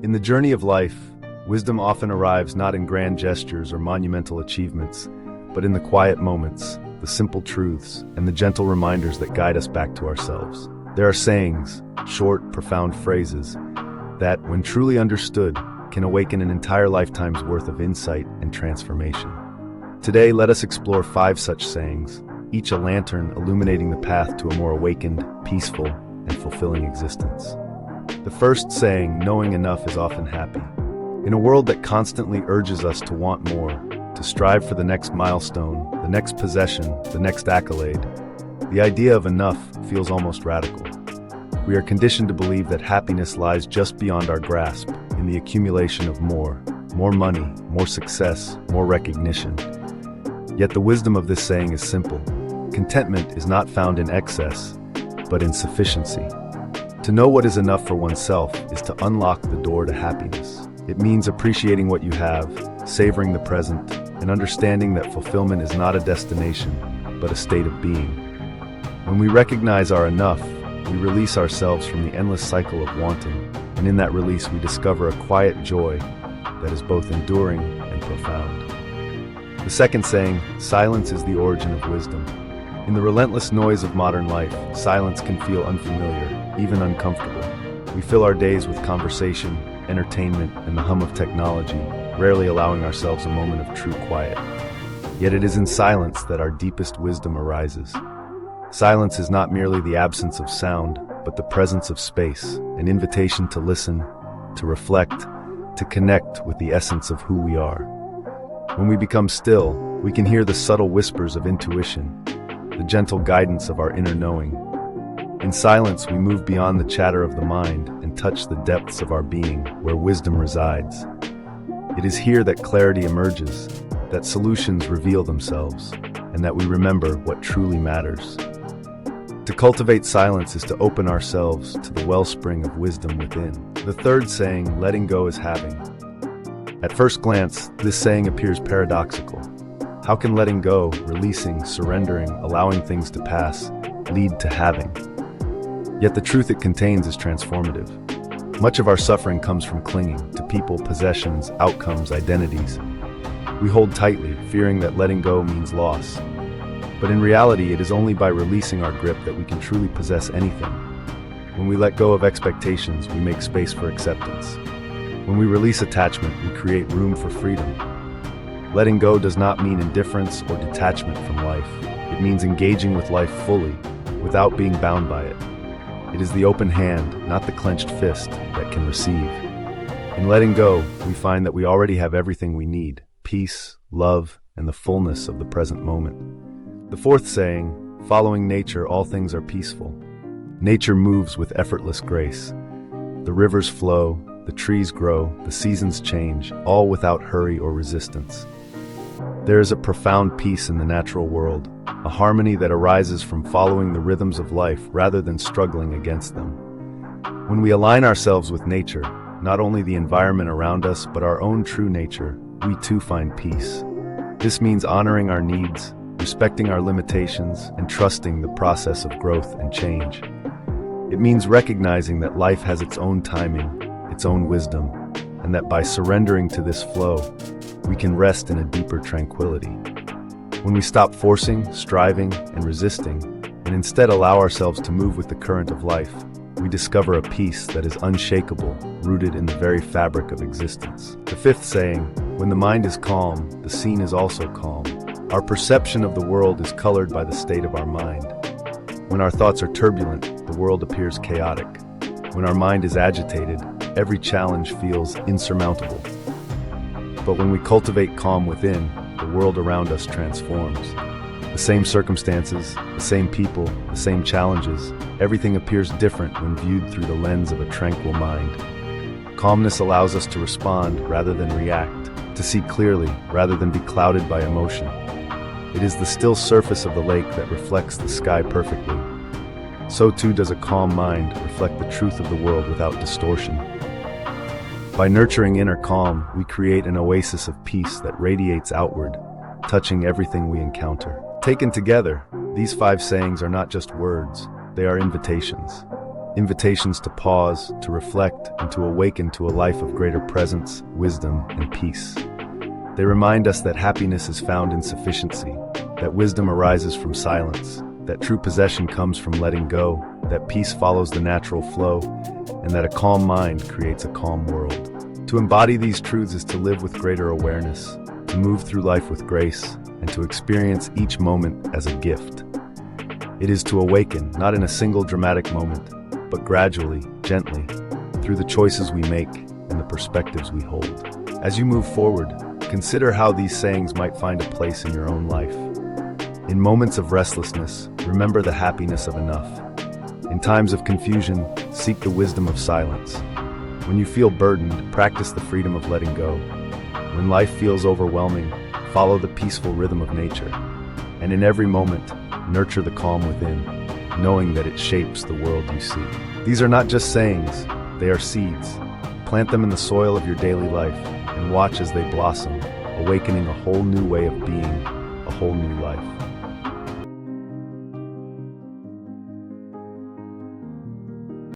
In the journey of life, wisdom often arrives not in grand gestures or monumental achievements, but in the quiet moments, the simple truths, and the gentle reminders that guide us back to ourselves. There are sayings, short, profound phrases, that, when truly understood, can awaken an entire lifetime's worth of insight and transformation. Today, let us explore 5 such sayings, each a lantern illuminating the path to a more awakened, peaceful, and fulfilling existence. The first saying, knowing enough is often happy. In a world that constantly urges us to want more, to strive for the next milestone, the next possession, the next accolade, the idea of enough feels almost radical. We are conditioned to believe that happiness lies just beyond our grasp, in the accumulation of more money, more success, more recognition. Yet the wisdom of this saying is simple. Contentment is not found in excess, but in sufficiency. To know what is enough for oneself is to unlock the door to happiness. It means appreciating what you have, savoring the present, and understanding that fulfillment is not a destination, but a state of being. When we recognize our enough, we release ourselves from the endless cycle of wanting, and in that release we discover a quiet joy that is both enduring and profound. The second saying, silence is the origin of wisdom. In the relentless noise of modern life, silence can feel unfamiliar, even uncomfortable. We fill our days with conversation, entertainment, and the hum of technology, rarely allowing ourselves a moment of true quiet. Yet it is in silence that our deepest wisdom arises. Silence is not merely the absence of sound, but the presence of space, an invitation to listen, to reflect, to connect with the essence of who we are. When we become still, we can hear the subtle whispers of intuition, the gentle guidance of our inner knowing. In silence, we move beyond the chatter of the mind and touch the depths of our being, where wisdom resides. It is here that clarity emerges, that solutions reveal themselves, and that we remember what truly matters. To cultivate silence is to open ourselves to the wellspring of wisdom within. The third saying, letting go is having. At first glance, this saying appears paradoxical. How can letting go, releasing, surrendering, allowing things to pass, lead to having? Yet the truth it contains is transformative. Much of our suffering comes from clinging to people, possessions, outcomes, identities. We hold tightly, fearing that letting go means loss. But in reality, it is only by releasing our grip that we can truly possess anything. When we let go of expectations, we make space for acceptance. When we release attachment, we create room for freedom. Letting go does not mean indifference or detachment from life. It means engaging with life fully, without being bound by it. It is the open hand, not the clenched fist, that can receive. In letting go, we find that we already have everything we need: peace, love, and the fullness of the present moment. The fourth saying, following nature, all things are peaceful. Nature moves with effortless grace. The rivers flow, the trees grow, the seasons change, all without hurry or resistance. There is a profound peace in the natural world, a harmony that arises from following the rhythms of life rather than struggling against them. When we align ourselves with nature, not only the environment around us but our own true nature, we too find peace. This means honoring our needs, respecting our limitations, and trusting the process of growth and change. It means recognizing that life has its own timing, its own wisdom, and that by surrendering to this flow, we can rest in a deeper tranquility. When we stop forcing, striving, and resisting, and instead allow ourselves to move with the current of life, we discover a peace that is unshakable, rooted in the very fabric of existence. The fifth saying, when the mind is calm, the scene is also calm. Our perception of the world is colored by the state of our mind. When our thoughts are turbulent, the world appears chaotic. When our mind is agitated, every challenge feels insurmountable. But when we cultivate calm within, the world around us transforms. The same circumstances, the same people, the same challenges, everything appears different when viewed through the lens of a tranquil mind. Calmness allows us to respond rather than react, to see clearly rather than be clouded by emotion. It is the still surface of the lake that reflects the sky perfectly. So too does a calm mind reflect the truth of the world without distortion. By nurturing inner calm, we create an oasis of peace that radiates outward, touching everything we encounter. Taken together, these 5 sayings are not just words, they are invitations. invitations to pause, to reflect, and to awaken to a life of greater presence, wisdom, and peace. They remind us that happiness is found in sufficiency, that wisdom arises from silence, that true possession comes from letting go, that peace follows the natural flow, and that a calm mind creates a calm world. To embody these truths is to live with greater awareness, to move through life with grace, and to experience each moment as a gift. It is to awaken, not in a single dramatic moment, but gradually, gently, through the choices we make and the perspectives we hold. As you move forward, consider how these sayings might find a place in your own life. In moments of restlessness, remember the happiness of enough. In times of confusion, seek the wisdom of silence. When you feel burdened, practice the freedom of letting go. When life feels overwhelming, follow the peaceful rhythm of nature. And in every moment, nurture the calm within, knowing that it shapes the world you see. These are not just sayings, they are seeds. Plant them in the soil of your daily life and watch as they blossom, awakening a whole new way of being, a whole new life.